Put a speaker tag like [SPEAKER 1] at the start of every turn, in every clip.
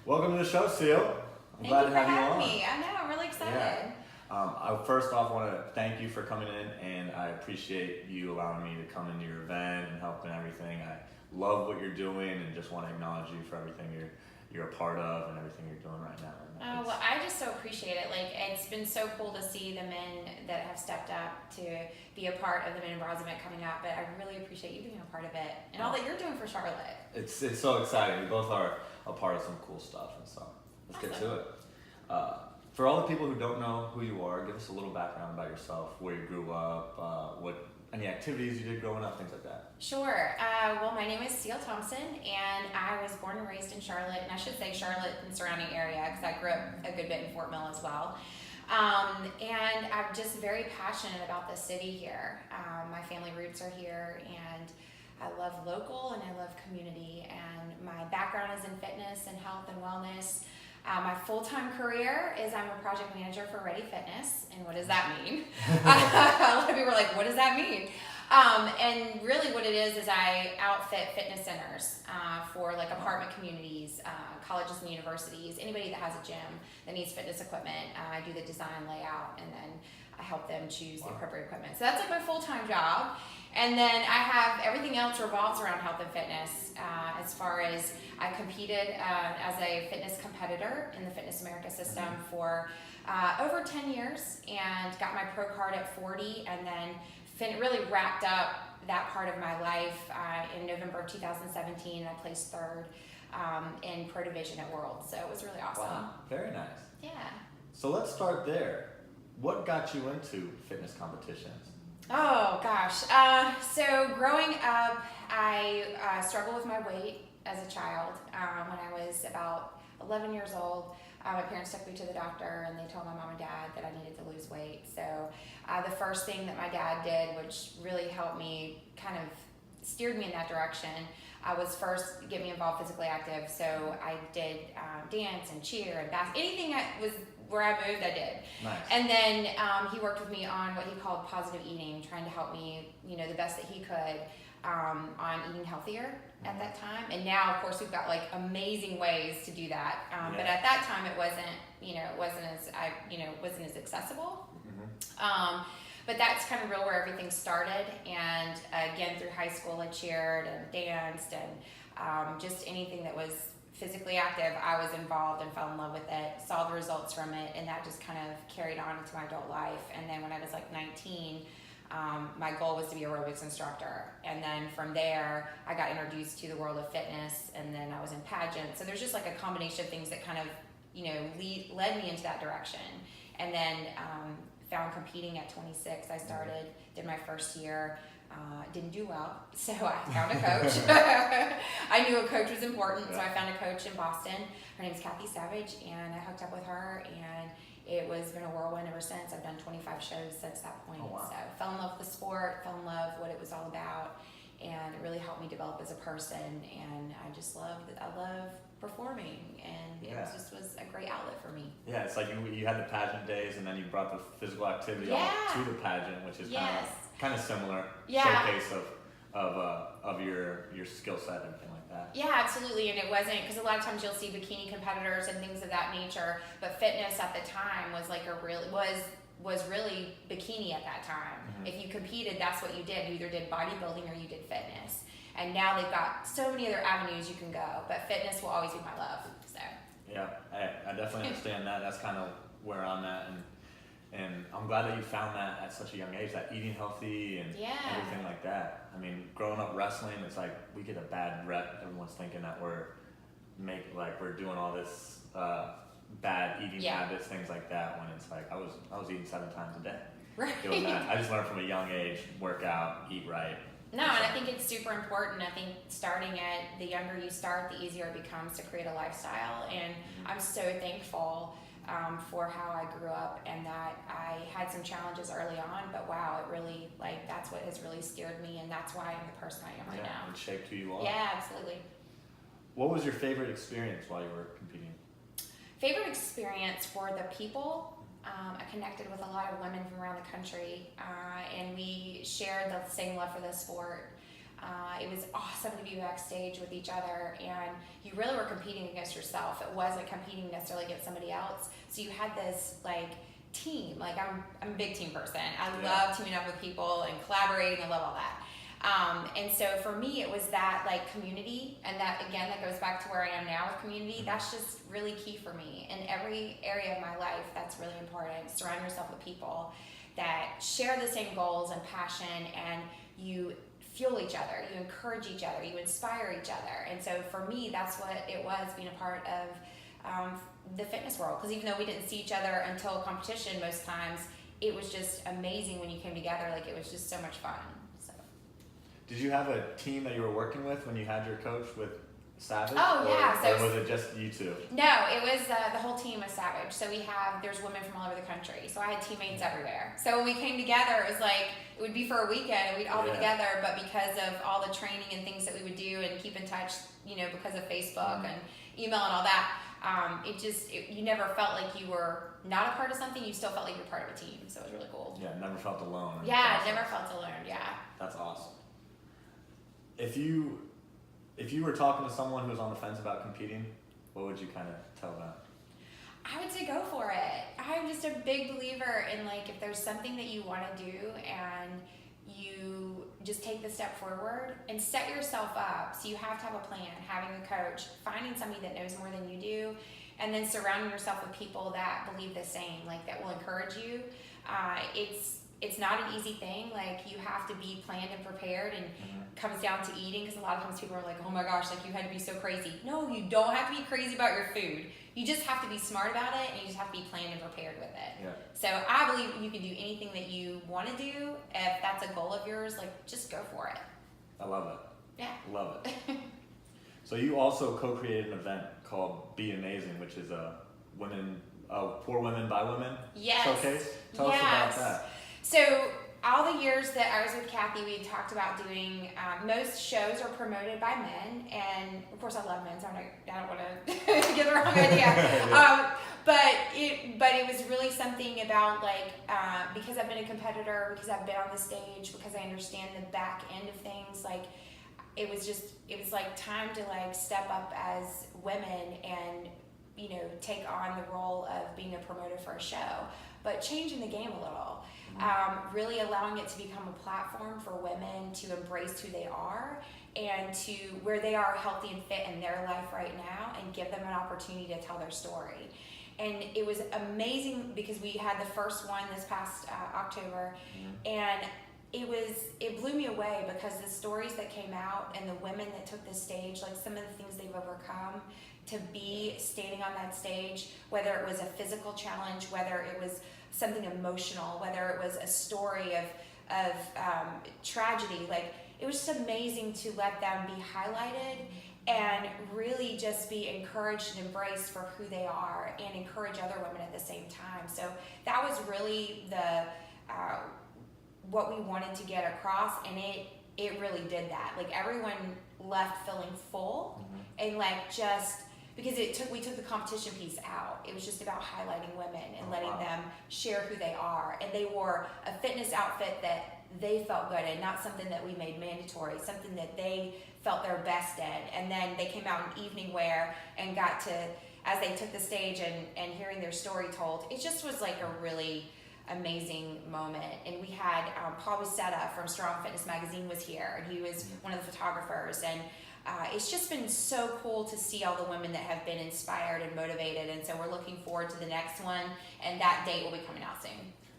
[SPEAKER 1] Welcome to the show, Cel. I'm glad to have you on.
[SPEAKER 2] Thank you for having me. I know, I'm really excited.
[SPEAKER 1] Yeah. I first off want to thank you for coming in, and I appreciate you allowing me to come into your event and help and everything. I love what you're doing, and just want to acknowledge you for everything you're a part of and everything you're doing right now.
[SPEAKER 2] Oh, well, I just so appreciate it. Like, it's been so cool to see the men that have stepped up to be a part of the Men in Bronze event coming up, but I really appreciate you being a part of it and all that you're doing for Charlotte.
[SPEAKER 1] It's so exciting. We both are a part of some cool stuff, and so let's get to it. For all the people who don't know who you are, give us a little background about yourself, where you grew up, any activities you did growing up, things like that.
[SPEAKER 2] Sure. Well, my name is Cel Thompson, and I was born and raised in Charlotte, and I should say Charlotte and surrounding area because I grew up a good bit in Fort Mill as well. And I'm just very passionate about the city here. My family roots are here, and I love local and I love community, and my background is in fitness and health and wellness. My full-time career is I'm a project manager for Ready Fitness, and what does that mean? A lot of people are like, what does that mean? And really what it is I outfit fitness centers for like apartment communities, colleges and universities, anybody that has a gym that needs fitness equipment. I do the design, layout, and then I help them choose the appropriate equipment. So that's like my full-time job. And then I have everything else revolves around health and fitness. As far as I competed as a fitness competitor in the Fitness America system for over 10 years and got my pro card at 40, and then really wrapped up that part of my life in November of 2017. And I placed third in Pro Division at World. So it was really awesome.
[SPEAKER 1] Wow, very nice.
[SPEAKER 2] Yeah.
[SPEAKER 1] So let's start there. What got you into fitness competitions?
[SPEAKER 2] Oh gosh. So growing up, I struggled with my weight as a child. When I was about 11 years old, my parents took me to the doctor and they told my mom and dad that I needed to lose weight. So the first thing that my dad did, which really helped me, kind of steered me in that direction, was first get me involved physically active. So I did dance and cheer and basketball, anything that was where I moved, I did.
[SPEAKER 1] Nice.
[SPEAKER 2] And then he worked with me on what he called positive eating, trying to help me, the best that he could on eating healthier at that time. And now, of course, we've got like amazing ways to do that. But at that time, it wasn't as accessible. But that's kind of real where everything started. And again, through high school, I cheered and danced and just anything that was physically active, I was involved and fell in love with it, saw the results from it, and that just kind of carried on into my adult life. And then when I was like 19, my goal was to be an aerobics instructor. And then from there, I got introduced to the world of fitness, and then I was in pageant. So there's just like a combination of things that kind of, led me into that direction. And then found competing at 26. I started, did my first year. Didn't do well, so I found a coach. I knew a coach was important, so I found a coach in Boston. Her name's Kathy Savage, and I hooked up with her, and it was been a whirlwind ever since. I've done 25 shows since that point.
[SPEAKER 1] Oh, wow.
[SPEAKER 2] So fell in love with the sport, fell in love with what it was all about, and it really helped me develop as a person. And I love performing, and it was a great outlet for me.
[SPEAKER 1] Yeah, it's like you had the pageant days, and then you brought the physical activity on to the pageant, which is kind of similar showcase of your skill set and everything like that.
[SPEAKER 2] Yeah, absolutely. And it wasn't, because a lot of times you'll see bikini competitors and things of that nature, but fitness at the time was like was really bikini at that time. If you competed, that's what you did. You either did bodybuilding or you did fitness. And now they've got so many other avenues you can go, but fitness will always be my love. So
[SPEAKER 1] yeah, I definitely understand that. That's kind of where I'm at, and I'm glad that you found that at such a young age, that eating healthy and everything like that. I mean, growing up wrestling, it's like we get a bad rep. Everyone's thinking that we're doing all this bad eating habits, things like that. When it's like I was eating 7 times a day.
[SPEAKER 2] Right.
[SPEAKER 1] Doing that. I just learned from a young age: work out, eat right.
[SPEAKER 2] No, and I think it's super important. I think starting at the younger you start, the easier it becomes to create a lifestyle. And I'm so thankful for how I grew up, and that I had some challenges early on, but wow, it really, that's what has really steered me, and that's why I'm the person I am right now.
[SPEAKER 1] It shaped who you are.
[SPEAKER 2] Yeah, absolutely.
[SPEAKER 1] What was your favorite experience while you were competing?
[SPEAKER 2] Favorite experience for the people. I connected with a lot of women from around the country, and we shared the same love for the sport. It was awesome to be backstage with each other, and you really were competing against yourself. It wasn't competing necessarily against somebody else. So you had this like team. Like I'm a big team person. I love teaming up with people and collaborating. I love all that. And so for me, it was that like community, and that again, that goes back to where I am now with community. That's just really key for me in every area of my life. That's really important. Surround yourself with people that share the same goals and passion, and you fuel each other, you encourage each other, you inspire each other. And so for me, that's what it was being a part of the fitness world. Because even though we didn't see each other until competition most times, it was just amazing when you came together. Like it was just so much fun. So.
[SPEAKER 3] Did you have a team that you were working with when you had your coach with Savage?
[SPEAKER 2] Oh, yeah.
[SPEAKER 3] So or was it just you two?
[SPEAKER 2] No, it was the whole team of Savage. So there's women from all over the country. So I had teammates everywhere. So when we came together, it was like, it would be for a weekend and we'd all be together, but because of all the training and things that we would do and keep in touch, because of Facebook and email and all that, you never felt like you were not a part of something. You still felt like you're part of a team. So it was really cool.
[SPEAKER 3] Yeah, never felt alone.
[SPEAKER 2] Yeah, never felt alone. Yeah.
[SPEAKER 3] That's awesome. If you were talking to someone who was on the fence about competing, what would you kind of tell them?
[SPEAKER 2] I would say go for it. I'm just a big believer in like if there's something that you want to do and you just take the step forward and set yourself up. So you have to have a plan, having a coach, finding somebody that knows more than you do, and then surrounding yourself with people that believe the same, like that will encourage you. It's not an easy thing. Like you have to be planned and prepared, and it comes down to eating, because a lot of times people are like, oh my gosh, like you had to be so crazy. No, you don't have to be crazy about your food. You just have to be smart about it, and you just have to be planned and prepared with it.
[SPEAKER 3] Yeah.
[SPEAKER 2] So I believe you can do anything that you want to do. If that's a goal of yours, like just go for it.
[SPEAKER 3] I love it.
[SPEAKER 2] Yeah.
[SPEAKER 3] Love it. So you also co-created an event called Be Amazing, which is a for women by women showcase. Tell us about that.
[SPEAKER 2] So all the years that I was with Kathy, we talked about doing, most shows are promoted by men, and of course I love men, so I don't want to get the wrong idea. But it was really something about like, because I've been a competitor, because I've been on the stage, because I understand the back end of things, like it was like time to like step up as women and, take on the role of being a promoter for a show, but changing the game a little. Really allowing it to become a platform for women to embrace who they are and to where they are healthy and fit in their life right now, and give them an opportunity to tell their story. And it was amazing because we had the first one this past October, and it blew me away because the stories that came out and the women that took the stage, like some of the things they've overcome to be standing on that stage, whether it was a physical challenge, whether it was something emotional, whether it was a story of tragedy, like it was just amazing to let them be highlighted and really just be encouraged and embraced for who they are, and encourage other women at the same time. So that was really what we wanted to get across, and it really did that. Like everyone left feeling full, and like just because we took the competition piece out. It was just about highlighting women and letting them share who they are. And they wore a fitness outfit that they felt good in, not something that we made mandatory, something that they felt their best in. And then they came out in evening wear and got to, as they took the stage and hearing their story told, it just was like a really amazing moment. And we had Paul Busetta from Strong Fitness Magazine was here, and he was one of the photographers. And it's just been so cool to see all the women that have been inspired and motivated, and so we're looking forward to the next one, and that date will be coming out soon.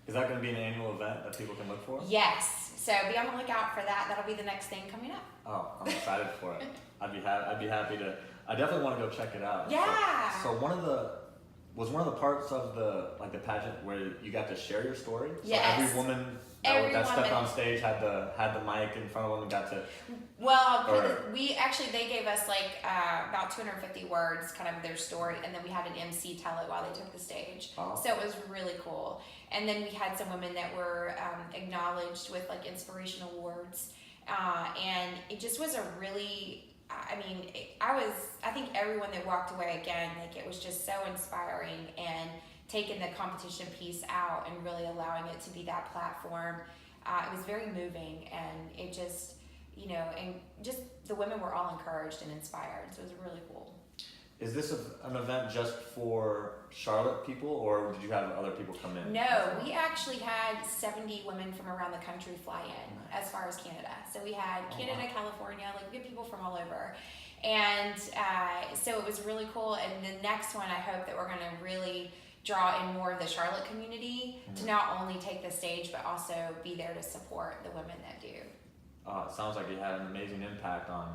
[SPEAKER 3] Is that going to be an annual event that people can look for?
[SPEAKER 2] Yes, so be on the lookout for that. That'll be the next thing coming up.
[SPEAKER 3] Oh, I'm excited for it. I'd be happy to. I definitely want to go check it out.
[SPEAKER 2] Yeah.
[SPEAKER 3] So one of the parts of the pageant where you got to share your story. So
[SPEAKER 2] yes.
[SPEAKER 3] Every woman that stepped on stage had the mic in front of them and got to.
[SPEAKER 2] Well, they gave us like about 250 words, kind of their story, and then we had an MC tell it while they took the stage.
[SPEAKER 3] Oh.
[SPEAKER 2] So it was really cool. And then we had some women that were acknowledged with like inspirational awards, and it just was a really. I think everyone that walked away again, like it was just so inspiring, and taking the competition piece out and really allowing it to be that platform. It was very moving, and it just, and just the women were all encouraged and inspired. So it was really cool.
[SPEAKER 3] Is this an event just for Charlotte people, or did you have other people come in?
[SPEAKER 2] No, we actually had 70 women from around the country fly in, as far as Canada. So we had Canada, wow. California, like we had people from all over. And so it was really cool. And the next one, I hope that we're going to really draw in more of the Charlotte community to not only take the stage, but also be there to support the women that do.
[SPEAKER 3] It sounds like you had an amazing impact on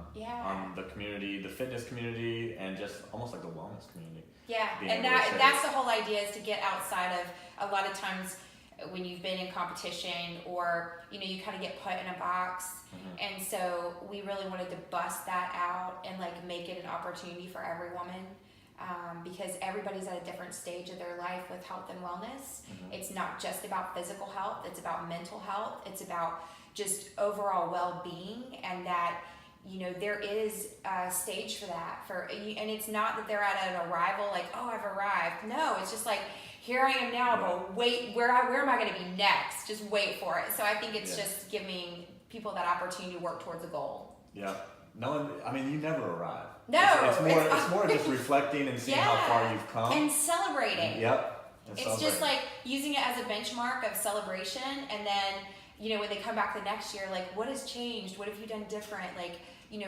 [SPEAKER 3] the community, the fitness community, and just almost like the wellness community.
[SPEAKER 2] Yeah, and that's the whole idea, is to get outside of, a lot of times when you've been in competition, or you kind of get put in a box, and so we really wanted to bust that out and like make it an opportunity for every woman. Because everybody's at a different stage of their life with health and wellness. It's not just about physical health, it's about mental health, it's about just overall well-being, and that there is a stage for that, and it's not that they're at an arrival, like, oh, I've arrived. No, it's just like, here I am now, but wait, where am I going to be next? Just wait for it. So I think it's just giving people that opportunity to work towards a goal.
[SPEAKER 3] Yeah. You never arrive.
[SPEAKER 2] No,
[SPEAKER 3] it's more just reflecting and seeing how far you've come
[SPEAKER 2] and celebrating.
[SPEAKER 3] Yep.
[SPEAKER 2] It's just like using it as a benchmark of celebration, and then when they come back the next year, like, what has changed? What have you done different? Like,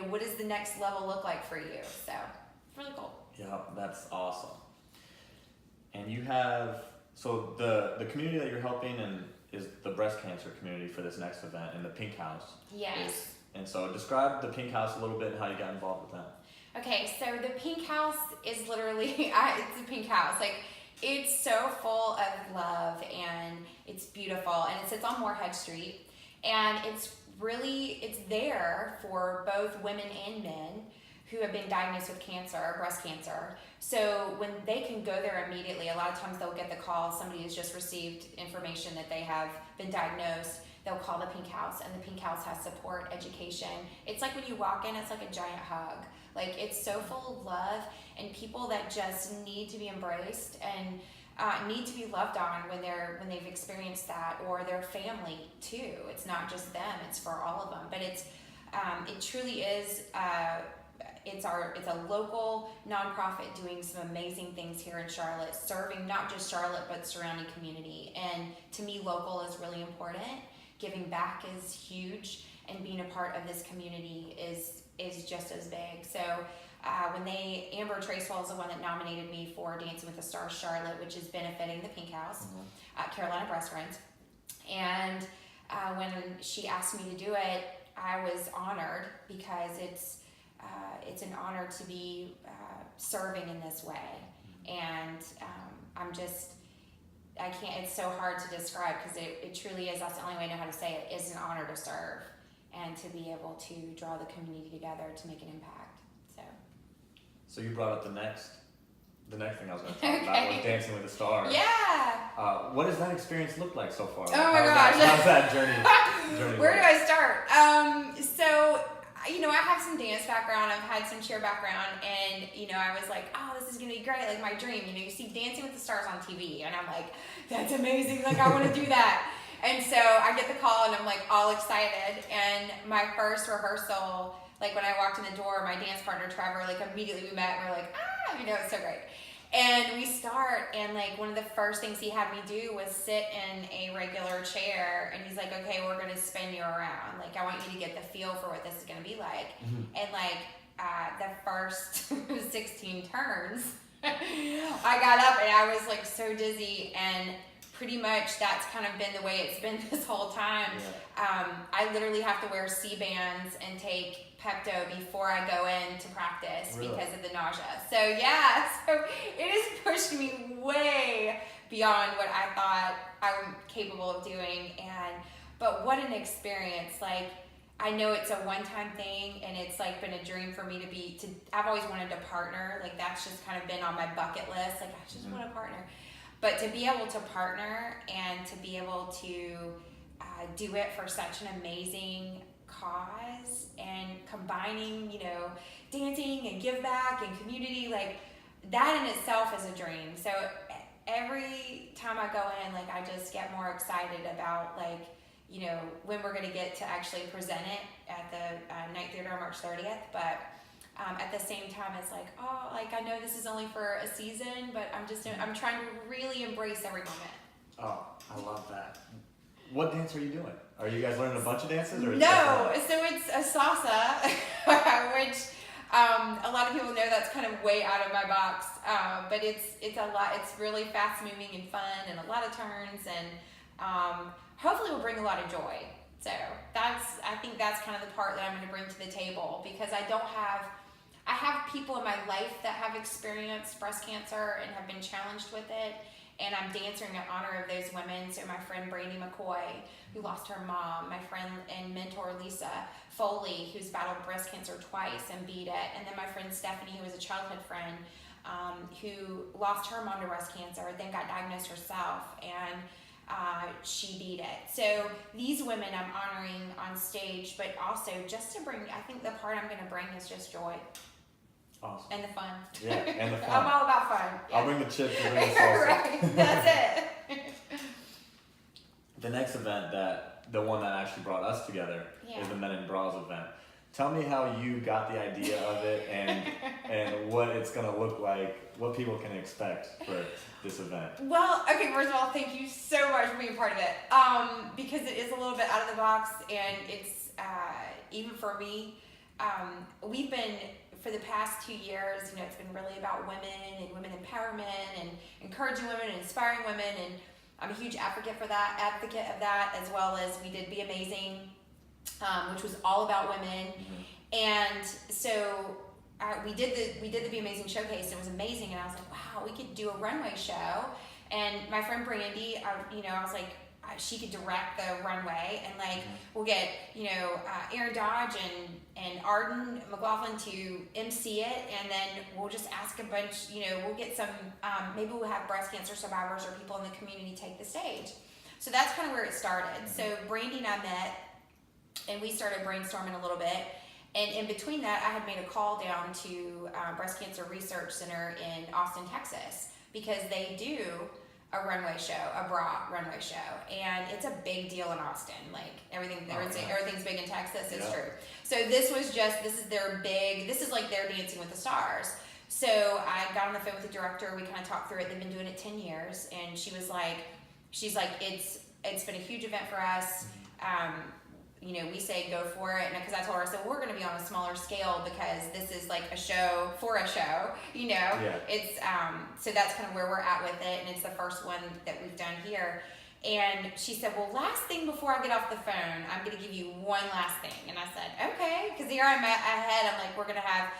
[SPEAKER 2] what does the next level look like for you? So it's really cool.
[SPEAKER 3] Yeah, that's awesome. And you have the community that you're helping is the breast cancer community for this next event, and the Pink House.
[SPEAKER 2] Yes.
[SPEAKER 3] And so describe the Pink House a little bit and how you got involved with that.
[SPEAKER 2] Okay, so the Pink House is literally, it's a pink house. Like, it's so full of love, and it's beautiful, and it sits on Moorhead Street, and it's there for both women and men who have been diagnosed with cancer, breast cancer. So when they can go there immediately, a lot of times they'll get the call, somebody has just received information that they have been diagnosed. They'll call the Pink House, and the Pink House has support, education. It's like when you walk in, it's like a giant hug. Like, it's so full of love, and people that just need to be embraced and need to be loved on when they've experienced that, or their family too. It's not just them; it's for all of them. But it truly is. It's a local nonprofit doing some amazing things here in Charlotte, serving not just Charlotte but surrounding community. And to me, local is really important. Giving back is huge, and being a part of this community is just as big. So when Amber Tracewell is the one that nominated me for Dancing with the Stars Charlotte, which is benefiting the Pink House, Carolina Breast Friends. And when she asked me to do it, I was honored, because it's an honor to be serving in this way. And I can't, it's so hard to describe, because it truly is, that's the only way I know how to say it, is an honor to serve and to be able to draw the community together to make an impact.
[SPEAKER 3] So you brought up the next thing I was going to talk about was Dancing with the Stars.
[SPEAKER 2] Yeah.
[SPEAKER 3] What does that experience look like so far?
[SPEAKER 2] Oh my gosh.
[SPEAKER 3] How's that journey
[SPEAKER 2] Where do I start? So I have some dance background, I've had some cheer background, and I was like, oh, this is gonna be great, like my dream. You see Dancing with the Stars on TV, and I'm like, that's amazing, like I want to do that. And so I get the call, and I'm like all excited. And my first rehearsal, like when I walked in the door, my dance partner Trevor, like immediately we met, and we're like, it's so great. And we start, and like one of the first things he had me do was sit in a regular chair, and he's like, okay, we're gonna spin you around. Like, I want you to get the feel for what this is gonna be like. And like the first 16 turns, I got up and I was like so dizzy, and pretty much that's kind of been the way it's been this whole time. I literally have to wear C-bands and take Pepto before I go in to practice because of the nausea. So it has pushed me way beyond what I thought I'm capable of doing. But what an experience. Like, I know it's a one-time thing, and it's like been a dream for me I've always wanted to partner. Like, that's just kind of been on my bucket list. Like, I just want to partner. But to be able to partner and to be able to do it for such an amazing cause, and combining, dancing and give back and community, like that in itself is a dream. So every time I go in, like I just get more excited about like when we're going to get to actually present it at the Night Theater on March 30th. But at the same time, it's like, I know this is only for a season, but I'm trying to really embrace every moment.
[SPEAKER 3] Oh, I love that. What dance are you doing? Are you guys learning a bunch of dances? Or
[SPEAKER 2] no, so it's a salsa, which a lot of people know that's kind of way out of my box, but it's a lot. It's really fast moving and fun, and a lot of turns, and hopefully will bring a lot of joy. So I think that's kind of the part that I'm going to bring to the table, because I have people in my life that have experienced breast cancer and have been challenged with it. And I'm dancing in honor of those women. So my friend Brandy McCoy, who lost her mom, my friend and mentor Lisa Foley, who's battled breast cancer twice and beat it, and then my friend Stephanie, who was a childhood friend, who lost her mom to breast cancer, then got diagnosed herself, and she beat it. So these women I'm honoring on stage, but also just to bring, I think the part I'm going to bring is just joy.
[SPEAKER 3] Awesome.
[SPEAKER 2] And the fun.
[SPEAKER 3] Yeah, and the fun.
[SPEAKER 2] I'm all about fun. Yeah.
[SPEAKER 3] I'll bring the chips and bring the salsa.
[SPEAKER 2] Right, that's it.
[SPEAKER 3] The next event, the one that actually brought us together, is the Men in Bras event. Tell me how you got the idea of it, and what it's going to look like, what people can expect for this event.
[SPEAKER 2] Well, okay, first of all, thank you so much for being a part of it, because it is a little bit out of the box, and it's, even for me, we've been, for the past 2 years, it's been really about women and women empowerment and encouraging women and inspiring women, and I'm a huge advocate of that, as well as we did Be Amazing, which was all about women. Mm-hmm. And so we did the Be Amazing showcase, and it was amazing, and I was like, wow, we could do a runway show. And my friend Brandy, I was like, she could direct the runway, and we'll get Aaron Dodge and Arden McLaughlin to MC it, and then we'll just ask a bunch, we'll get some, maybe we'll have breast cancer survivors or people in the community take the stage. So that's kind of where it started. So Brandy and I met, and we started brainstorming a little bit, and in between that, I had made a call down to Breast Cancer Research Center in Austin, Texas, because they do a runway show, a bra runway show, and it's a big deal in Austin. Everything's big in Texas. It's true. So this is like their Dancing with the Stars. So I got on the phone with the director. We kind of talked through it. They've been doing it 10 years, and she's like, it's been a huge event for us. We say go for it, and because I told her, we're going to be on a smaller scale because this is like a show for a show, Yeah. It's so that's kind of where we're at with it, and it's the first one that we've done here. And she said, well, last thing before I get off the phone, I'm going to give you one last thing. And I said, okay, because here I'm ahead. I'm like, we're going to have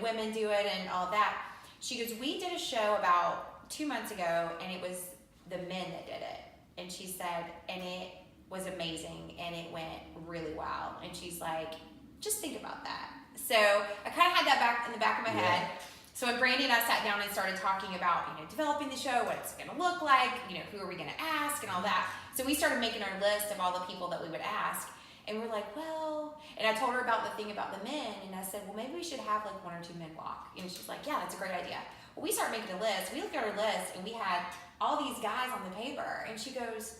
[SPEAKER 2] women do it and all that. She goes, we did a show about 2 months ago, and it was the men that did it. And she said, and it was amazing, and it went really well. And she's like, just think about that. So I kind of had that in the back of my head. So when Brandy and I sat down and started talking about, developing the show, what it's going to look like, who are we going to ask, and all that. So we started making our list of all the people that we would ask, and we're like, well, and I told her about the thing about the men, and I said, well, maybe we should have like 1 or 2 men walk. And she's like, yeah, that's a great idea. Well, we started making a list. We looked at our list, and we had all these guys on the paper, and she goes,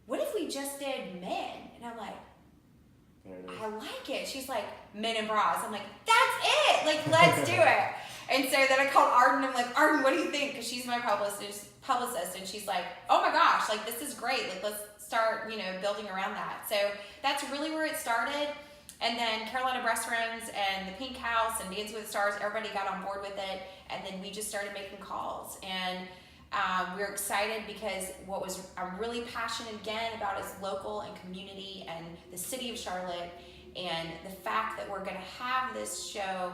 [SPEAKER 2] what if we just did men? And I'm like, I like it. She's like, Men in Bras. I'm like, that's it. Like, let's do it. And so then I called Arden. I'm like, Arden, what do you think? Because she's my publicist. And she's like, oh my gosh, like, this is great. Like, let's start, building around that. So that's really where it started. And then Carolina Breast Friends and the Pink House and Dancing with the Stars, everybody got on board with it. And then we just started making calls. And we're excited because I'm really passionate again about is local and community and the city of Charlotte, and the fact that we're going to have this show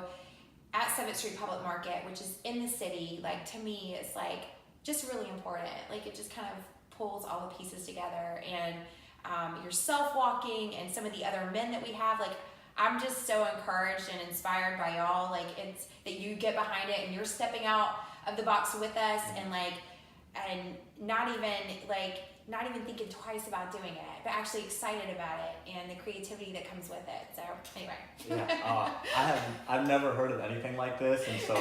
[SPEAKER 2] at 7th Street Public Market, which is in the city. Like, to me, it's like just really important. Like, it just kind of pulls all the pieces together, and yourself walking and some of the other men that we have. Like, I'm just so encouraged and inspired by y'all. Like, it's that you get behind it and you're stepping out of the box with us, and not even like not even thinking twice about doing it, but actually excited about it and the creativity that comes with it. So anyway.
[SPEAKER 1] Yeah, I've never heard of anything like this, and so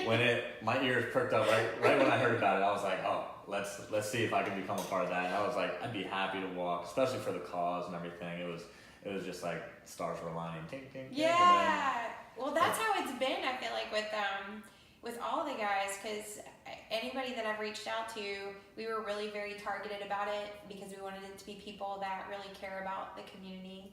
[SPEAKER 1] when my ears perked up right when I heard about it, I was like, oh, let's see if I can become a part of that. And I was like, I'd be happy to walk, especially for the cause and everything. It was just like stars were aligning, ting ting.
[SPEAKER 2] Yeah. Well, that's how it's been. I feel like with all the guys, because anybody that I've reached out to, we were really very targeted about it because we wanted it to be people that really care about the community,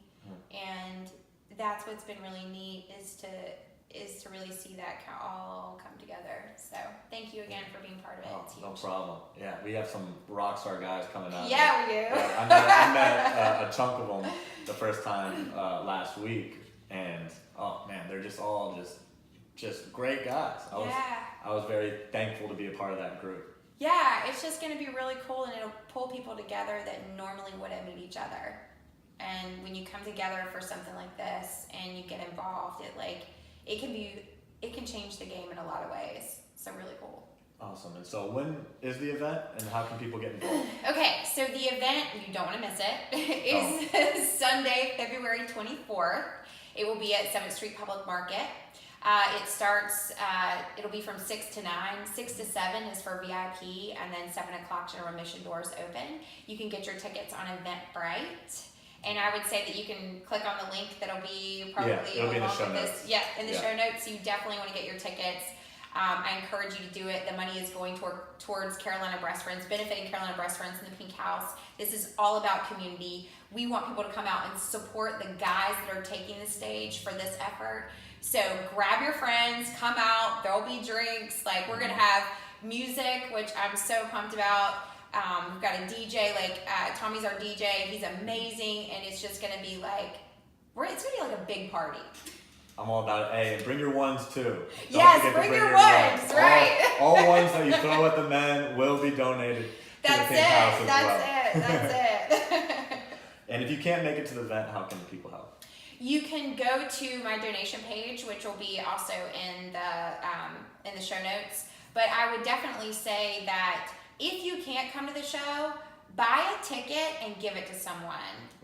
[SPEAKER 2] and that's what's been really neat is to really see that all come together. So thank you again for being part of it.
[SPEAKER 1] Oh, no problem. Yeah, we have some rock star guys coming out.
[SPEAKER 2] Yeah, we do.
[SPEAKER 1] I met a chunk of them the first time last week, and oh man, they're just all just great guys. I was very thankful to be a part of that group.
[SPEAKER 2] Yeah, it's just going to be really cool, and it'll pull people together that normally wouldn't meet each other. And when you come together for something like this and you get involved, it can change the game in a lot of ways. So really cool.
[SPEAKER 1] Awesome. And so when is the event, and how can people get involved?
[SPEAKER 2] Okay, so the event, you don't want to miss it, is Sunday, February 24th. It will be at 7th Street Public Market. It starts, it'll be from 6 to 9. 6 to 7 is for VIP, and then 7 o'clock general admission doors open. You can get your tickets on Eventbrite. And I would say that you can click on the link that'll be probably
[SPEAKER 1] it'll be in the show notes.
[SPEAKER 2] Yeah, in the show notes. You definitely want to get your tickets. I encourage you to do it. The money is going towards Carolina Breast Friends, benefiting Carolina Breast Friends and the Pink House. This is all about community. We want people to come out and support the guys that are taking the stage for this effort. So grab your friends, come out. There'll be drinks. Like, we're gonna have music, which I'm so pumped about. We've got a DJ, Tommy's our DJ. He's amazing, and it's just gonna be it's gonna be like a big party.
[SPEAKER 1] I'm all about it. Hey, and bring your ones too.
[SPEAKER 2] Yes, bring your ones, right?
[SPEAKER 1] All ones that you throw at the men will be donated to the Pink House as well.
[SPEAKER 2] That's it.
[SPEAKER 1] And if you can't make it to the event, how can people help?
[SPEAKER 2] You can go to my donation page, which will be also in the show notes. But I would definitely say that if you can't come to the show, buy a ticket and give it to someone.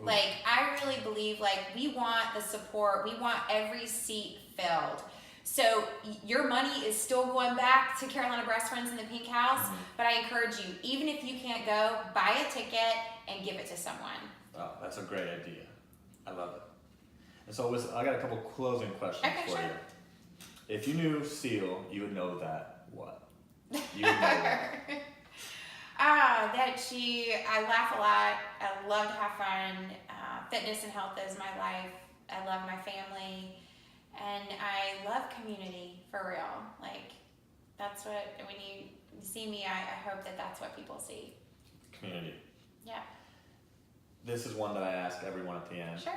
[SPEAKER 2] Ooh. I really believe, we want the support. We want every seat filled. So your money is still going back to Carolina Breast Friends and the Pink House, but I encourage you, even if you can't go, buy a ticket and give it to someone.
[SPEAKER 1] Oh, that's a great idea. I love it. And so I got a couple closing questions for you. If you knew Cel, you would know that what? You would know that.
[SPEAKER 2] I laugh a lot. I love to have fun. Fitness and health is my life. I love my family. And I love community, for real. That's what, when you see me, I hope that that's what people see.
[SPEAKER 1] Community.
[SPEAKER 2] Yeah.
[SPEAKER 1] This is one that I ask everyone at the end.
[SPEAKER 2] Sure.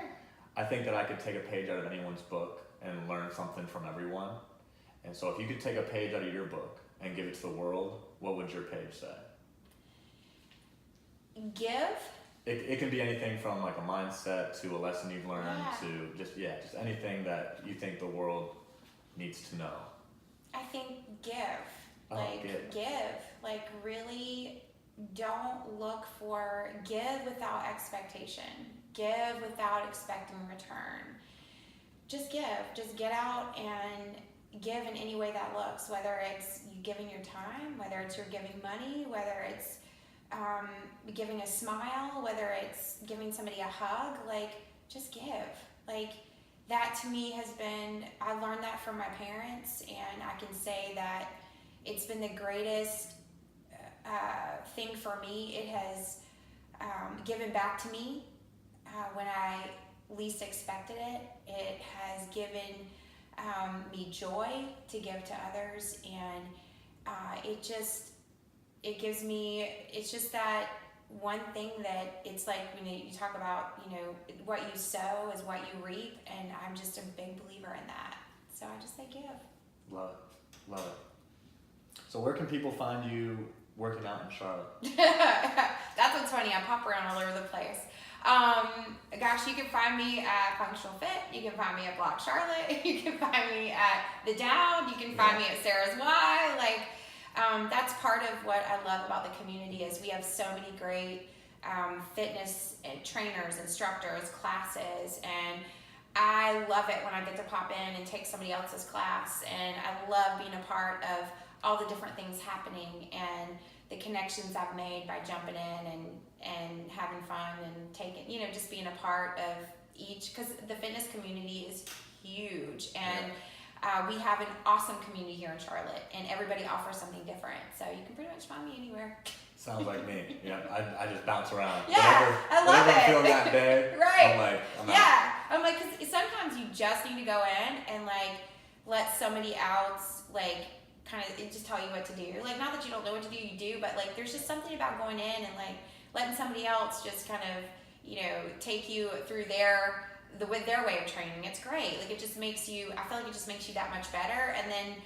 [SPEAKER 1] I think that I could take a page out of anyone's book and learn something from everyone. And so if you could take a page out of your book and give it to the world, what would your page say?
[SPEAKER 2] Give?
[SPEAKER 1] It can be anything from a mindset to a lesson you've learned to just anything that you think the world needs to know.
[SPEAKER 2] I think give.
[SPEAKER 1] Give.
[SPEAKER 2] Really don't give without expectation. Give without expecting return. Just give. Just get out and give in any way that looks, whether it's you giving your time, whether it's you're giving money, whether it's giving a smile, whether it's giving somebody a hug, just give. That to me has been, I learned that from my parents, and I can say that it's been the greatest thing for me. It has given back to me when I least expected it. It has given me joy to give to others, and it gives me, it's just that one thing that it's when you talk about, what you sow is what you reap, and I'm just a big believer in that. So I just say give.
[SPEAKER 1] Love it. So where can people find you working out in Charlotte?
[SPEAKER 2] That's what's funny. I pop around all over the place. You can find me at Functional Fit. You can find me at Block Charlotte. You can find me at The Dowd. You can find me at Sarah's Y. that's part of what I love about the community is we have so many great fitness and trainers, instructors, classes, and I love it when I get to pop in and take somebody else's class, and I love being a part of all the different things happening and the connections I've made by jumping in and having fun and taking, just being a part of each, because the fitness community is huge, and we have an awesome community here in Charlotte, and everybody offers something different, so you can pretty much find me anywhere.
[SPEAKER 3] Sounds like me. Yeah, I just bounce around.
[SPEAKER 2] Yeah, I love
[SPEAKER 3] whenever
[SPEAKER 2] it.
[SPEAKER 3] I feel that big,
[SPEAKER 2] Right.
[SPEAKER 3] I'm out.
[SPEAKER 2] I'm like, because sometimes you just need to go in and like let somebody else like kind of just tell you what to do. Like, not that you don't know what to do, you do, but like there's just something about going in and like letting somebody else just kind of take you through their way of training. It's great. Like, it just makes you, I feel like it just makes you that much better. And then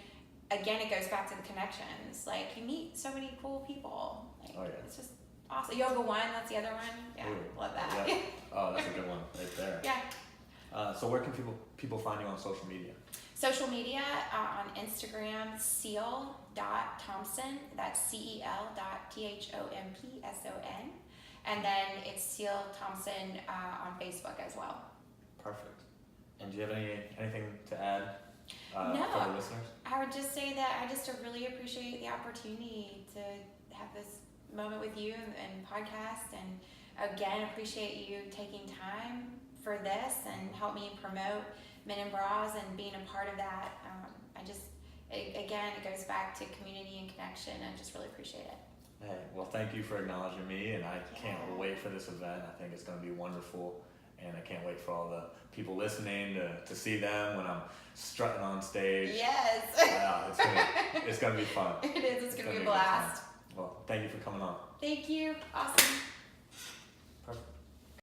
[SPEAKER 2] again, it goes back to the connections. Like, you meet so many cool people. Like, it's just awesome. Yoga One, that's the other one. Yeah, love that.
[SPEAKER 3] Yeah. Oh, that's a good one right there.
[SPEAKER 2] Yeah.
[SPEAKER 3] So where can people find you on social media?
[SPEAKER 2] Social media, on Instagram, cel.thompson. That's CEL.THOMPSON. And then it's Cel Thompson on Facebook as well.
[SPEAKER 3] Perfect. And do you have anything to add
[SPEAKER 2] No.
[SPEAKER 3] for the listeners?
[SPEAKER 2] I would just say that I just really appreciate the opportunity to have this moment with you and podcast, and again appreciate you taking time for this and help me promote Men in Bras and being a part of that. Again, it goes back to community and connection. I just really appreciate it.
[SPEAKER 3] Hey, well, thank you for acknowledging me, and I can't wait for this event. I think it's going to be wonderful, and I can't wait for all the people listening to see them when I'm strutting on stage.
[SPEAKER 2] Yes.
[SPEAKER 3] It's going to be fun.
[SPEAKER 2] It is. It's going to be a blast.
[SPEAKER 3] Well, thank you for coming on.
[SPEAKER 2] Thank you. Awesome.